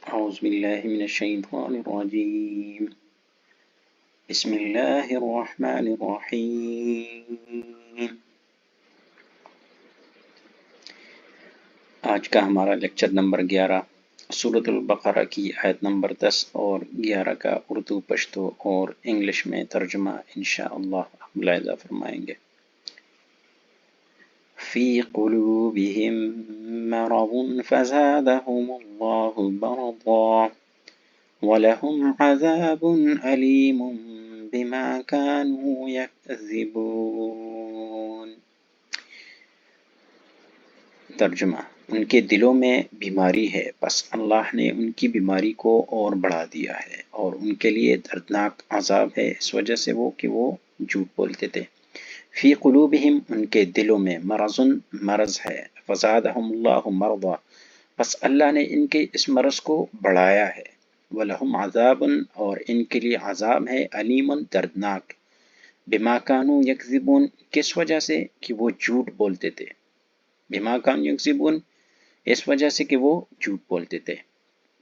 أعوذ بالله من الشيطان الرجيم. بسم الله الرحمن الرحيم. آج کا ہمارا لیکچر نمبر 11 سورۃ البقرہ کی آیت نمبر 10 اور 11 کا اردو، پشتو اور انگلش میں ترجمہ انشاءاللہ آپ ملاحظہ فرمائیں گے۔ فی قلوبہم مرض فزادہم اللہ مرضا وَلَهُمْ عَذَابٌ أَلِيمٌ بِمَا كَانُوا يَكْذِبُونَ۔ ترجمہ: ان کے دلوں میں بیماری ہے، پس اللہ نے ان کی بیماری کو اور بڑھا دیا ہے اور ان کے لیے دردناک عذاب ہے اس وجہ سے کہ وہ جھوٹ بولتے تھے۔ فی قلوبہم، ان کے دلوں میں، مرض ہے، فزادہم اللہ مرضا، پس اللہ نے ان کے اس مرض کو بڑھایا ہے۔ وَلَهُمْ عَذَابٌ، اور ان کے لیے عذاب ہے، علیم، دردناک، بِمَا كَانُوا يَكْذِبُونَ، کس وجہ سے کہ وہ جھوٹ بولتے تھے۔ بِمَا كَانُوا يَكْذِبُونَ، اس وجہ سے کہ وہ جھوٹ بولتے تھے۔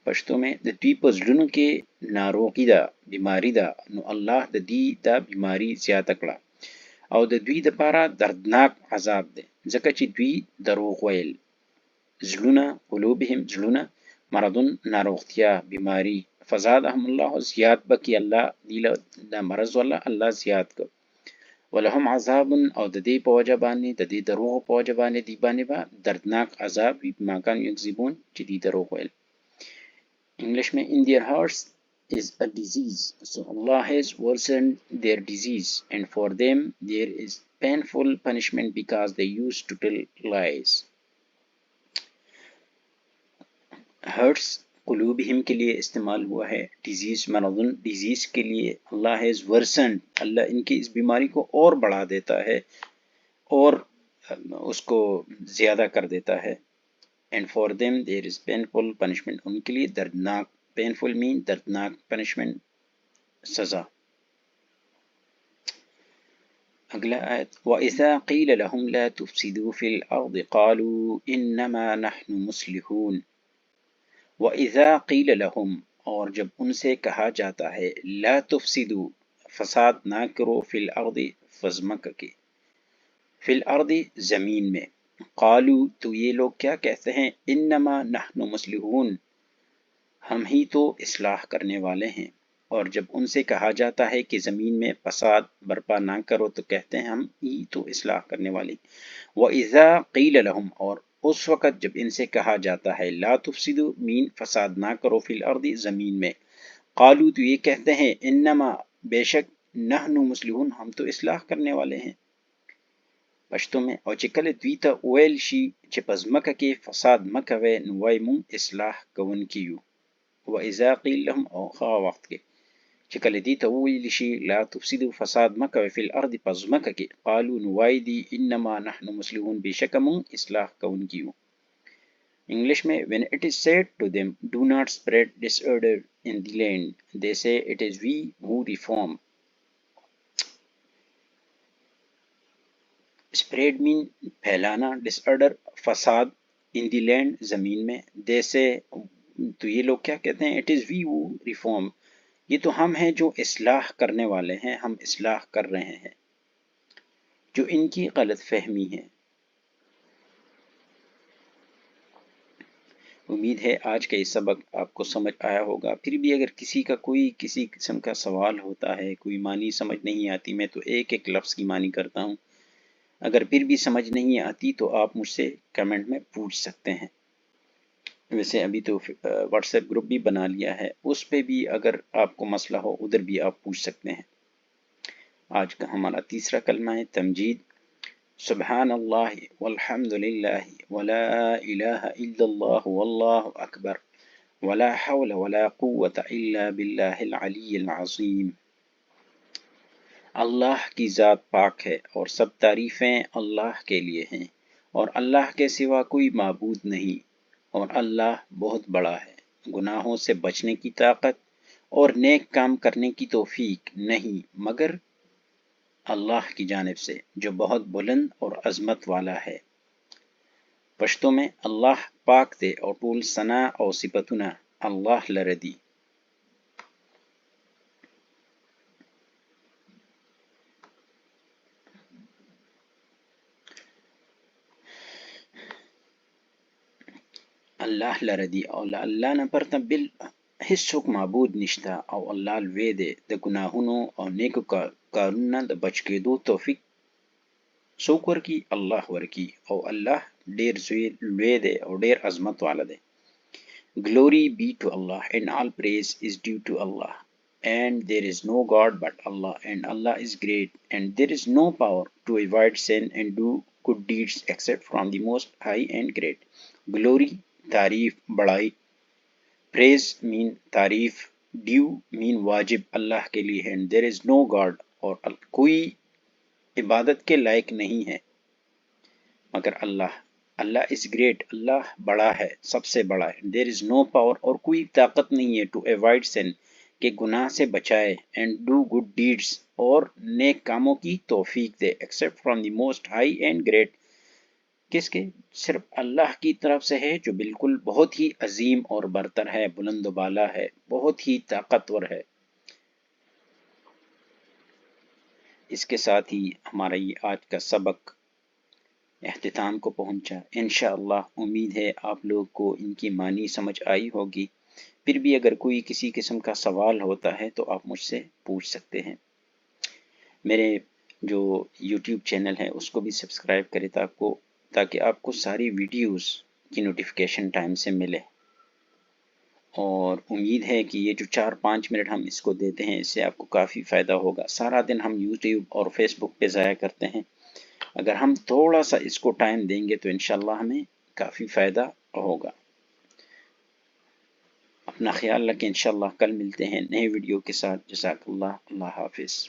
پشتو میں د دوی په زړونو کې ناروغي ده، بیماری ده، نو الله د دې دا بیماری زیاته کړه او د دوی دپاره دردناک عذاب دی ځکه چې دوی دروغ ویل۔ زړونه، قلوبهم زړونه، مرضون ناروغتیا، بیماری، فزادهم الله، زیاد بکی الله دی له دا مرض والله الله زیاد کړ۔ ولهم عذاب، او د دې په وجه باندې د دې دروغ په وجه باندې دی باندې به دردناک عذاب وي، بما كانوا يكذبون، چې دی دروغ ویل۔ انگلش میں in their hearts is a disease, so Allah has worsened their disease, and for them there is painful punishment because they used to tell lies. Hearts قلوبہم کے لیے استعمال ہوا ہے، ڈیزیز مرضن، ڈیزیز کے لیے اللہ ہیز ورسنڈ، اللہ ان کی اس بیماری کو اور بڑھا دیتا ہے اور اس کو زیادہ کر دیتا ہے۔ And for them there is painful punishment, ان کے لیے دردناک، پینفل مین دردناک، پنشمنٹ سزا۔ اگلا آیت، وَإِذَا قِيلَ لَهُمْ لَا تُفْسِدُوا فِي الْأَرْضِ قَالُوا إِنَّمَا نَحْنُ مُصْلِحُونَ۔ وَإِذَا قِيلَ لَهُمْ، اور جب ان سے کہا جاتا ہے، لا تفسدوا، فساد نہ کرو، فی الارض، فزمک کے، فی الارض زمین میں، قالو تو یہ لوگ کیا کہتے ہیں، انما نحن مصلحون، ہم ہی تو اصلاح کرنے والے ہیں۔ اور جب ان سے کہا جاتا ہے کہ زمین میں فساد برپا نہ کرو تو کہتے ہیں ہم ہی تو اصلاح کرنے والے ہیں۔ وَإِذَا قِيلَ لَهُمْ، اور اس وقت جب ان سے کہا جاتا ہے، لا تفسدوا مین فساد نہ کرو، فی الارض زمین میں، قالو تو یہ کہتے ہیں، انما بے شک، نحن مصلحون، ہم تو اصلاح کرنے والے ہیں۔ پشتو میں، او چې کله دوی ته ویل شي چې په ځمکه کې فساد مه کوئ، نو وایي مونږ اصلاح کوونکي یو۔ وَإِذَا قِيلَ لَهُمْ، او هغه وخت کې چې کله دې ته وویل شي لا تفسدوا فساد مه کوئ، فی الارض په ځمکه کې، قالو نو وایي دی انما نحن مصلحون، بېشکه مونږ اصلاح کوونکي یو۔ انگلش میں، when it is said to them, do not spread disorder in the land, they say it is we who reform. spread mean پھیلانا، disorder فساد، in the land زمین میں، they say تو یہ لوگ کیا کہتے ہیں، it is we who reform، یہ تو ہم ہیں جو اصلاح کرنے والے ہیں، ہم اصلاح کر رہے ہیں، جو ان کی غلط فہمی ہے۔ امید ہے آج کا یہ سبق آپ کو سمجھ آیا ہوگا۔ پھر بھی اگر کسی کا کوئی کسی قسم کا سوال ہوتا ہے، کوئی معنی سمجھ نہیں آتی، میں تو ایک ایک لفظ کی معنی کرتا ہوں، اگر پھر بھی سمجھ نہیں آتی تو آپ مجھ سے کمنٹ میں پوچھ سکتے ہیں۔ ویسے ابھی تو واٹس ایپ گروپ بھی بنا لیا ہے، اس پہ بھی اگر آپ کو مسئلہ ہو ادھر بھی آپ پوچھ سکتے ہیں۔ آج کا ہمارا تیسرا کلمہ ہے تمجید۔ سبحان اللہ والحمد للہ ولا الہ الا اللہ واللہ اکبر ولا حول ولا قوة الا باللہ العلی العظیم۔ اللہ کی ذات پاک ہے اور سب تعریفیں اللہ کے لیے ہیں، اور اللہ کے سوا کوئی معبود نہیں، اور اللہ بہت بڑا ہے۔ گناہوں سے بچنے کی طاقت اور نیک کام کرنے کی توفیق نہیں مگر اللہ کی جانب سے، جو بہت بلند اور عظمت والا ہے۔ پشتو میں، اللہ پاک دے اور ټول ثنا او صفتونه اللہ لردی. اللہ لردی او الله نه پرته بل هیڅوک معبود نشته او الله لوی دی د ګناهونو او نیکو کارونو نه د بچ کېدو توفیق څوک ورکي؟ الله ورکي او الله ډیر لوی دی او ډیر عظمت والا دی. Glory be to Allah and all praise is due to Allah and there is no God but Allah and Allah is great and there is no power to avoid sin and do good deeds except from the most high and great. Glory تعریف بڑائی. praise mean تعریف. due mean واجب اللہ کے لیے ہے. and there is no God اور کوئی عبادت کے لائق نہیں ہے مگر اللہ. اللہ is great اللہ بڑا ہے سب سے بڑا ہے. there is no power اور کوئی طاقت نہیں ہے to avoid sin کہ گناہ سے بچائے and do good deeds اور نیک کاموں کی توفیق دے except from the most high and great کس کے؟ صرف اللہ کی طرف سے ہے جو بالکل بہت ہی عظیم اور برتر ہے، بلند و بالا ہے، بہت ہی طاقتور ہے. اس کے ساتھ ہی ہمارا یہ آج کا سبق اختتام کو پہنچا. انشاءاللہ امید ہے آپ لوگ کو ان کی معنی سمجھ آئی ہوگی. پھر بھی اگر کوئی کسی قسم کا سوال ہوتا ہے تو آپ مجھ سے پوچھ سکتے ہیں. میرے جو یوٹیوب چینل ہے اس کو بھی سبسکرائب کریں تاکہ آپ کو ساری ویڈیوز کی نوٹیفیکیشن ٹائم سے ملے. اور امید ہے کہ یہ جو 4-5 منٹ ہم اس کو دیتے ہیں اس سے آپ کو کافی فائدہ ہوگا. سارا دن ہم یوٹیوب اور فیس بک پہ ضائع کرتے ہیں. اگر ہم تھوڑا سا اس کو ٹائم دیں گے تو انشاءاللہ ہمیں کافی فائدہ ہوگا. اپنا خیال رکھیں. انشاءاللہ کل ملتے ہیں نئے ویڈیو کے ساتھ. جزاک اللہ. اللہ حافظ.